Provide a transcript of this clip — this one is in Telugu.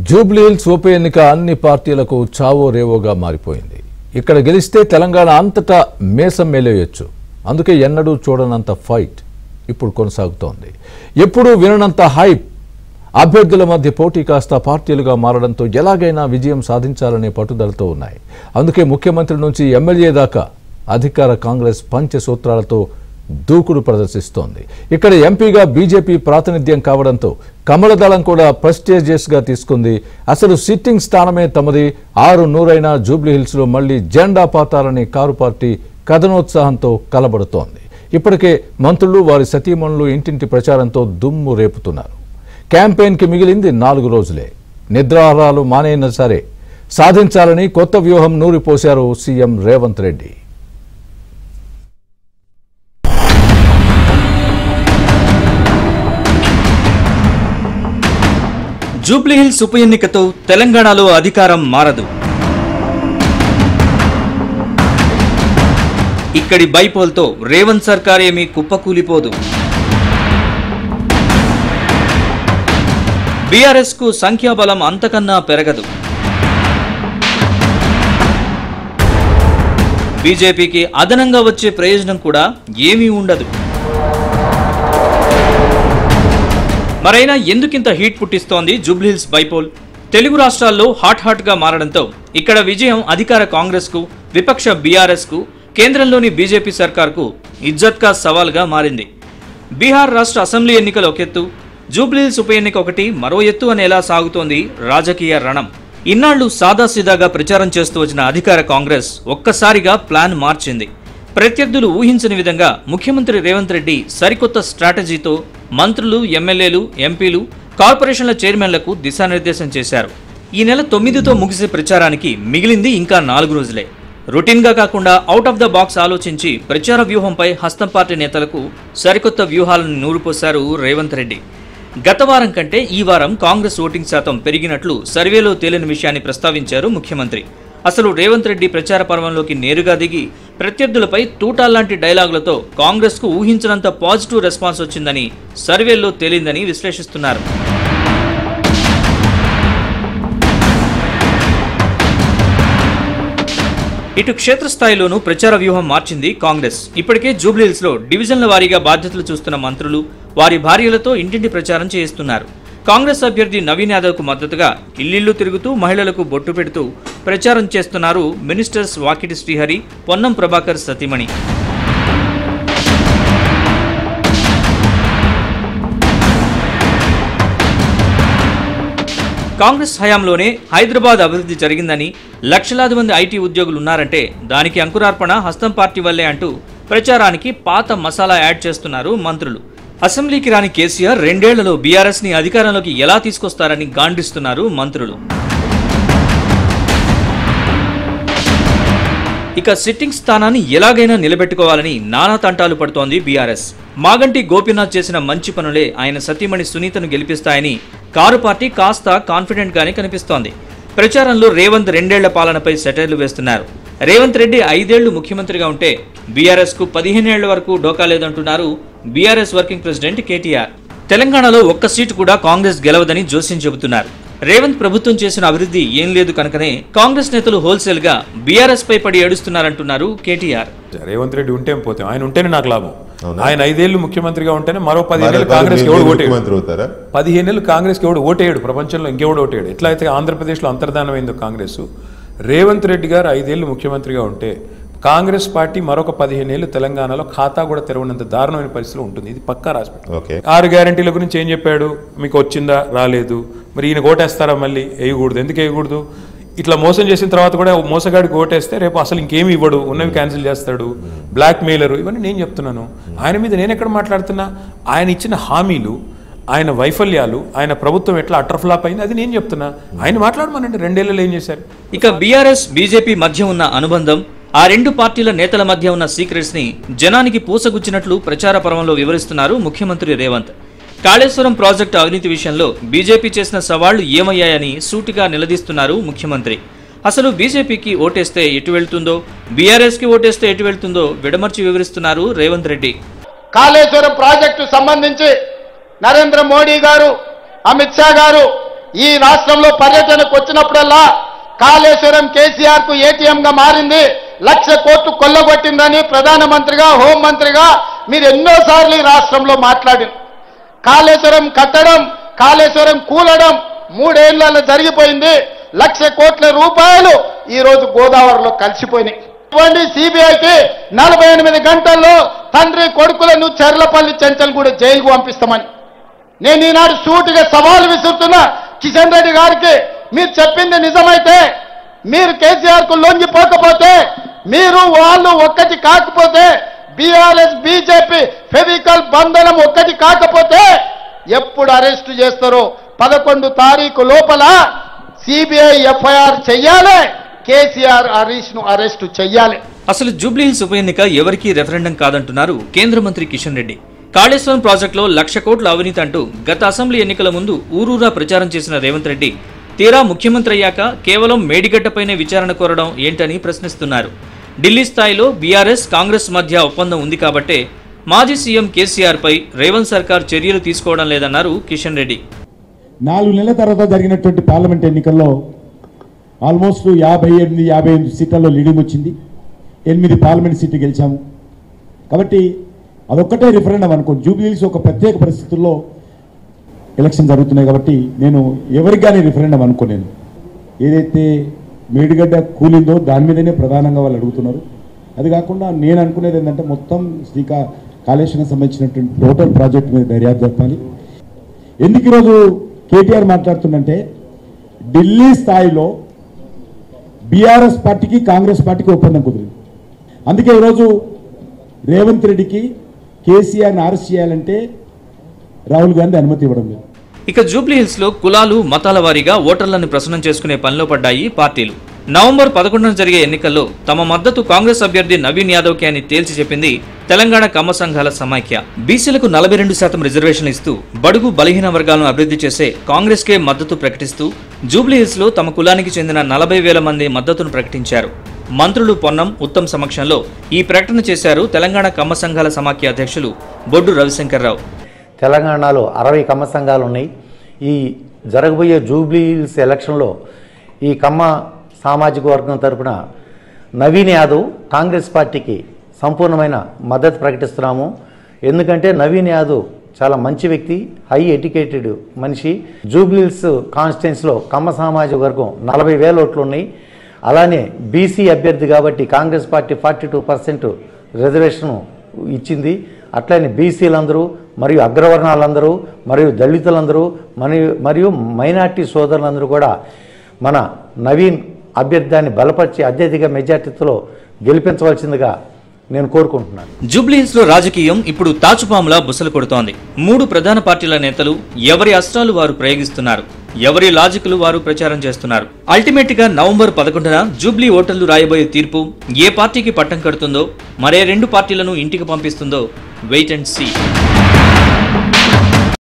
జూబ్లీహిల్స్ ఉప ఎన్నిక అన్ని పార్టీలకు చావో రేవోగా మారిపోయింది. ఇక్కడ గెలిస్తే తెలంగాణ అంతటా మేసం మేలేయొచ్చు. అందుకే ఎన్నడూ చూడనంత ఫైట్ ఇప్పుడు కొనసాగుతోంది. ఎప్పుడూ విననంత హైప్. అభ్యర్థుల మధ్య పోటీ కాస్త పార్టీలుగా మారడంతో ఎలాగైనా విజయం సాధించాలనే పట్టుదలతో ఉన్నాయి. అందుకే ముఖ్యమంత్రి నుంచి ఎమ్మెల్యే దాకా అధికార కాంగ్రెస్ పంచ సూత్రాలతో దూకుడు ప్రదర్శిస్తోంది. ఇక్కడ ఎంపీగా బీజేపీ ప్రాతినిధ్యం కావడంతో కమలదళం కూడా ప్రెస్టీజియస్ గా తీసుకుంది. అసలు సిట్టింగ్ స్థానమే తమది. 6 జూబ్లీహిల్స్ లో మళ్లీ జెండా పాతాలని కారు పార్టీ కథనోత్సాహంతో కలబడుతోంది. ఇప్పటికే మంత్రులు వారి సతీమణులు ఇంటింటి ప్రచారంతో దుమ్ము రేపుతున్నారు. క్యాంపెయిన్ కి మిగిలింది 4 రోజులే. నిద్రాహారాలు మానేనా సరే సాధించాలని కొత్త వ్యూహం నూరిపోశారు సీఎం రేవంత్ రెడ్డి. జూబ్లీహిల్స్ ఉప ఎన్నికతో తెలంగాణలో అధికారం మారదు. ఇక్కడి బైపోల్తో రేవంత్ సర్కార్ ఏమీ కుప్పకూలిపోదు. బీఆర్ఎస్ కు సంఖ్యాబలం అంతకన్నా పెరగదు. బీజేపీకి అదనంగా వచ్చే ప్రయోజనం కూడా ఏమీ ఉండదు. మరైనా ఎందుకింత హీట్ పుట్టిస్తోంది జూబ్లీహిల్స్ బైపోల్? తెలుగు రాష్ట్రాల్లో హాట్ గా మారడంతో ఇక్కడ విజయం అధికార కాంగ్రెస్ కు, విపక్ష బీఆర్ఎస్ కు, కేంద్రంలోని బీజేపీ సర్కార్కు ఇజ్జత్ కా సవాల్గా మారింది. బీహార్ రాష్ట్ర అసెంబ్లీ ఎన్నికలు ఒక ఎత్తు, జూబ్లీహిల్స్ ఉప ఎన్నిక ఒకటి మరో ఎత్తు అనేలా సాగుతోంది రాజకీయ రణం. ఇన్నాళ్లు సాదాసీదాగా ప్రచారం చేస్తూ వచ్చిన అధికార కాంగ్రెస్ ఒక్కసారిగా ప్లాన్ మార్చింది. ప్రత్యర్థులు ఊహించని విధంగా ముఖ్యమంత్రి రేవంత్ రెడ్డి సరికొత్త స్ట్రాటజీతో మంత్రులు, ఎమ్మెల్యేలు, ఎంపీలు, కార్పొరేషన్ల చైర్మన్లకు దిశానిర్దేశం చేశారు. ఈ నెల 9తో ముగిసే ప్రచారానికి మిగిలింది ఇంకా 4 రోజులే. రొటీన్గా కాకుండా అవుట్ ఆఫ్ ద బాక్స్ ఆలోచించి ప్రచార వ్యూహంపై హస్తం పార్టీ నేతలకు సరికొత్త వ్యూహాలను నూరిపోశారు రేవంత్ రెడ్డి. గత వారం కంటే ఈ వారం కాంగ్రెస్ ఓటింగ్ శాతం పెరిగినట్లు సర్వేలో తేలిన విషయాన్ని ప్రస్తావించారు ముఖ్యమంత్రి. అసలు రేవంత్ రెడ్డి ప్రచార పర్వంలోకి నేరుగా దిగి ప్రత్యర్థులపై తూటాల్లాంటి డైలాగులతో కాంగ్రెస్ కు ఊహించినంత పాజిటివ్ రెస్పాన్స్ వచ్చిందని సర్వేల్లో తేలిందని విశ్లేషిస్తున్నారు. ఇటు క్షేత్రస్థాయిలోనూ ప్రచార వ్యూహం మార్చింది కాంగ్రెస్. ఇప్పటికే జూబ్లీహిల్స్ లో డివిజన్ల వారీగా బాధ్యతలు చూస్తున్న మంత్రులు వారి భార్యలతో ఇంటింటి ప్రచారం చేయిస్తున్నారు. కాంగ్రెస్ అభ్యర్థి నవీన్ యాదవ్ కు మద్దతుగా ఇల్లిళ్లు తిరుగుతూ మహిళలకు బొట్టు పెడుతూ ప్రచారం చేస్తున్నారు మినిస్టర్స్ వాకిటి శ్రీహరి, పొన్నం ప్రభాకర్ సతీమణి. కాంగ్రెస్ హయాంలోనే హైదరాబాద్ అభివృద్ధి జరిగిందని, లక్షలాది మంది ఐటీ ఉద్యోగులు ఉన్నారంటే దానికి అంకురార్పణ హస్తం పార్టీ వల్లే అంటూ ప్రచారానికి పాత మసాలా యాడ్ చేస్తున్నారు మంత్రులు. అసెంబ్లీకి రాని కేసీఆర్ 2 ఏళ్లలో బీఆర్ఎస్ ని అధికారంలోకి ఎలా తీసుకొస్తారని గాండిస్తున్నారు మంత్రులు. ఇక సిట్టింగ్ స్థానాన్ని ఎలాగైనా నిలబెట్టుకోవాలని నానా తంటాలు పడుతోంది బీఆర్ఎస్. మాగంటి గోపీనాథ్ చేసిన మంచి పనులే ఆయన సతీమణి సునీతను గెలిపిస్తాయని కారు పార్టీ కాస్త కాన్ఫిడెంట్ గానే కనిపిస్తోంది. ప్రచారంలో రేవంత్ 2 ఏళ్ల పాలనపై సెటైర్లు వేస్తున్నారు. రేవంత్ రెడ్డి 5 ఏళ్లు ముఖ్యమంత్రిగా ఉంటే బీఆర్ఎస్ కు 15 ఏళ్ల వరకు డోకా లేదంటున్నారు బీఆర్ఎస్ వర్కింగ్ ప్రెసిడెంట్ కేటీఆర్. తెలంగాణలో ఒక్క సీటు కూడా కాంగ్రెస్ గెలవదని జోస్యం చెబుతున్నారు. రేవంత్ ప్రభుత్వం చేసిన అభివృద్ధి ఏం లేదు కనుకనే కాంగ్రెస్ నేతలు హోల్సేల్ గా బీఆర్ఎస్ పై పడి ఏడుస్తున్నారంటున్నారు కేటీఆర్. రేవంత్ రెడ్డి ఉంటే పోతే ఆయన ఉంటేనే నాకు లాభం. ఆయన 5 ఏళ్లు ముఖ్యమంత్రిగా ఉంటేనే మరో 15 ఏళ్ళు కాంగ్రెస్ ఎవడు ఓటేయడు. 15 ఏళ్ళు కాంగ్రెస్ ఎవడు ఓటేయడు, ప్రపంచంలో ఇంకెవడు ఓటేయడు. ఎట్లా అయితే ఆంధ్రప్రదేశ్లో అంతర్ధానమైందో కాంగ్రెస్, రేవంత్ రెడ్డి గారు 5 ఏళ్లు ముఖ్యమంత్రిగా ఉంటే కాంగ్రెస్ పార్టీ మరొక 15 ఏళ్ళు తెలంగాణలో ఖాతా కూడా తెరవనంత దారుణమైన పరిస్థితిలో ఉంటుంది. ఇది పక్కా రాసిపెట్టు. 6 గ్యారంటీల గురించి ఏం చెప్పాడు? మీకు వచ్చిందా? రాలేదు. మరి ఈయన ఓటేస్తారా? మళ్ళీ వేయకూడదు. ఎందుకు వేయకూడదు? ఇట్లా మోసం చేసిన తర్వాత కూడా మోసగాడికి ఓటేస్తే రేపు అసలు ఇంకేమి ఇవ్వడు, ఉన్నవి క్యాన్సిల్ చేస్తాడు, బ్లాక్ మెయిలరు, ఇవన్నీ నేను చెప్తున్నాను. ఆయన మీద నేను ఎక్కడ మాట్లాడుతున్నా? ఆయన ఇచ్చిన హామీలు, ఆయన వైఫల్యాలు, ఆయన ప్రభుత్వం ఎట్లా అటర్ఫ్లాప్ అయింది అది నేను చెప్తున్నా. ఆయన మాట్లాడమనండి 2 ఏళ్లలో ఏం చేశారు. ఇక బీఆర్ఎస్ బీజేపీ మధ్య ఉన్న అనుబంధం, ఆ 2 పార్టీల నేతల మధ్య ఉన్న సీక్రెట్స్ ని జనానికి పూసగుచ్చినట్లు ప్రచార పర్వంలో వివరిస్తున్నారు ముఖ్యమంత్రి రేవంత్. కాళేశ్వరం ప్రాజెక్టు అవినీతి విషయంలో బీజేపీ చేసిన సవాళ్లు ఏమయ్యాయని సూటిగా నిలదీస్తున్నారు ముఖ్యమంత్రి. అసలు బీజేపీకి ఓటేస్తే ఎటు వెళ్తుందో, బీఆర్ఎస్ కి ఓటేస్తే ఎటు వెళ్తుందో విడమర్చి వివరిస్తున్నారు రేవంత్ రెడ్డి. కాళేశ్వరం ప్రాజెక్టు సంబంధించి నరేంద్ర మోడీ గారు, అమిత్ షా గారు ఈ రాష్ట్రంలో పర్యటనకు వచ్చినప్పుడల్లా కాళేశ్వరం కేసీఆర్ కు ఏటీఎం గా మారింది, 1,00,000 కోట్లు కొల్లగొట్టిందని ప్రధానమంత్రిగా హోంమంత్రిగా మీరు ఎన్నోసార్లు ఈ రాష్ట్రంలో మాట్లాడింది. కాళేశ్వరం కట్టడం, కాళేశ్వరం కూలడం 3 ఏళ్లలో జరిగిపోయింది. 1,00,000 కోట్ల రూపాయలు ఈ రోజు గోదావరిలో కలిసిపోయినాయి. ఇటువంటి సిబిఐకి 48 గంటల్లో తండ్రి కొడుకులను చెర్లపల్లి చెంచల్గూడ జైలుకు పంపిస్తామని నేను ఈనాడు సూటిగా సవాలు విసురుతున్నా. కిషన్ రెడ్డి గారికి మీరు చెప్పింది నిజమైతే, మీరు కేసీఆర్ కు లొంగిపోకపోతే, మీరు వాళ్ళు ఒక్కటి కాకపోతే, బీఆర్ఎస్ బీజేపీ ఫెవికల్ బంధనం ఒక్కటి కాకపోతే ఎప్పుడు అరెస్టు చేస్తారో 11 తారీఖు లోపల సిబిఐ ఎఫ్ఐఆర్ చెయ్యాలి, కేసీఆర్ హరీష్ ను అరెస్టు చెయ్యాలి. అసలు జూబ్లీహిల్స్ ఉప ఎన్నిక ఎవరికీ రెఫరెండం కాదంటున్నారు కేంద్ర మంత్రి కిషన్ రెడ్డి. కాళేశ్వరం ప్రాజెక్టులో 1,00,000 కోట్ల అవినీతి అంటూ గత అసెంబ్లీ ఎన్నికల ముందు ఊరూరా ప్రచారం చేసిన రేవంత్ రెడ్డి తీరా ముఖ్యమంత్రి అయ్యాక కేవలం మేడిగడ్డపైనే విచారణ కోరడం ఏంటని ప్రశ్నిస్తున్నారు. ఢిల్లీ స్థాయిలో బీఆర్ఎస్ కాంగ్రెస్ మధ్య ఒప్పందం ఉంది కాబట్టే మాజీ సీఎం కేసీఆర్ పై రేవంత్ సర్కార్ చర్యలు తీసుకోవడం లేదన్నారు కిషన్ రెడ్డి. 4 నెలల తర్వాత జరిగినటువంటి పార్లమెంట్ ఎన్నికల్లో ఆల్మోస్ట్ 58 సీట్లలో లీడింగ్ వచ్చింది. 8 పార్లమెంట్ సీట్లు గెలిచాము. కాబట్టి అదొక్కటే రిఫరెండం అనుకో. జూబ్లీహిల్స్ ఒక ప్రత్యేక పరిస్థితుల్లో ఎలక్షన్ జరుగుతున్నాయి కాబట్టి నేను ఎవరికి కానీ రిఫరెండం అనుకోలేను. ఏదైతే మేడిగడ్డ కూలిందో దాని మీదనే ప్రధానంగా వాళ్ళు అడుగుతున్నారు. అది కాకుండా నేను అనుకునేది ఏంటంటే మొత్తం కాళేశ్వరం సంబంధించినటువంటి టోటల్ ప్రాజెక్ట్ మీద దర్యాప్తు జరపాలి. ఎందుకు ఈరోజు కేటీఆర్ మాట్లాడుతుందంటే ఢిల్లీ స్థాయిలో బీఆర్ఎస్ పార్టీకి కాంగ్రెస్ పార్టీకి ఒప్పందం కుదిరింది. అందుకే ఈరోజు రేవంత్ రెడ్డికి కేసీఆర్ని అరెస్ట్ చేయాలంటే రాహుల్ గాంధీ అనుమతి ఇవ్వడం లేదు. ఇక జూబ్లీహిల్స్ లో కులాలు మతాల వారీగా ఓటర్లను ప్రసన్నం చేసుకునే పనిలో పడ్డాయి పార్టీలు. నవంబర్ 11న జరిగే ఎన్నికల్లో తమ మద్దతు కాంగ్రెస్ అభ్యర్థి నవీన్ యాదవ్ కే అని తేల్చి చెప్పింది తెలంగాణ కమ్మ సంఘాల సమైక్య. బీసీలకు 42% రిజర్వేషన్లు ఇస్తూ బడుగు బలహీన వర్గాలను అభివృద్ధి చేసే కాంగ్రెస్ కే మద్దతు ప్రకటిస్తూ జూబ్లీహిల్స్ లో తమ కులానికి చెందిన 40,000 మంది మద్దతును ప్రకటించారు. మంత్రులు పొన్నం ఉత్తమ్ సమక్షంలో ఈ ప్రకటన చేశారు తెలంగాణ కమ్మ సంఘాల సమాఖ్య అధ్యక్షులు బొడ్డు రవిశంకర్రావు. తెలంగాణలో 60 కమ్మ సంఘాలు ఉన్నాయి. ఈ జరగబోయే జూబ్లీహిల్స్ ఎలక్షన్లో ఈ కమ్మ సామాజిక వర్గం తరపున నవీన్ యాదవ్ కాంగ్రెస్ పార్టీకి సంపూర్ణమైన మద్దతు ప్రకటిస్తున్నాము. ఎందుకంటే నవీన్ యాదవ్ చాలా మంచి వ్యక్తి, హై ఎడ్యుకేటెడ్ మనిషి. జూబ్లీహిల్స్ కాన్స్టిట్యున్సీలో కమ్మ సామాజిక వర్గం 40,000 ఓట్లు ఉన్నాయి. అలానే బీసీ అభ్యర్థి కాబట్టి కాంగ్రెస్ పార్టీ 42% రిజర్వేషన్ ఇచ్చింది. అట్లనే బీసీలందరూ మరియు అగ్రవర్ణాలందరూ మరియు దళితులందరూ మరియు మైనార్టీ సోదరులందరూ కూడా మన నవీన్ అభ్యర్థాన్ని బలపరిచి అత్యధిక మెజార్టీతో గెలిపించవలసిందిగా నేను కోరుకుంటున్నాను. జూబ్లీహిల్స్ లో రాజకీయం ఇప్పుడు తాచుపాములా బుసలు కొడుతోంది. 3 ప్రధాన పార్టీల నేతలు ఎవరి అస్త్రాలు వారు ప్రయోగిస్తున్నారు, ఎవరి లాజిక్లు వారు ప్రచారం చేస్తున్నారు. అల్టిమేట్ గా నవంబర్ 11న జూబ్లీ ఓటర్లు రాయబోయే తీర్పు ఏ పార్టీకి పట్టం కడుతుందో, మరే 2 పార్టీలను ఇంటికి పంపిస్తుందో వెయిట్ అండ్ సీ.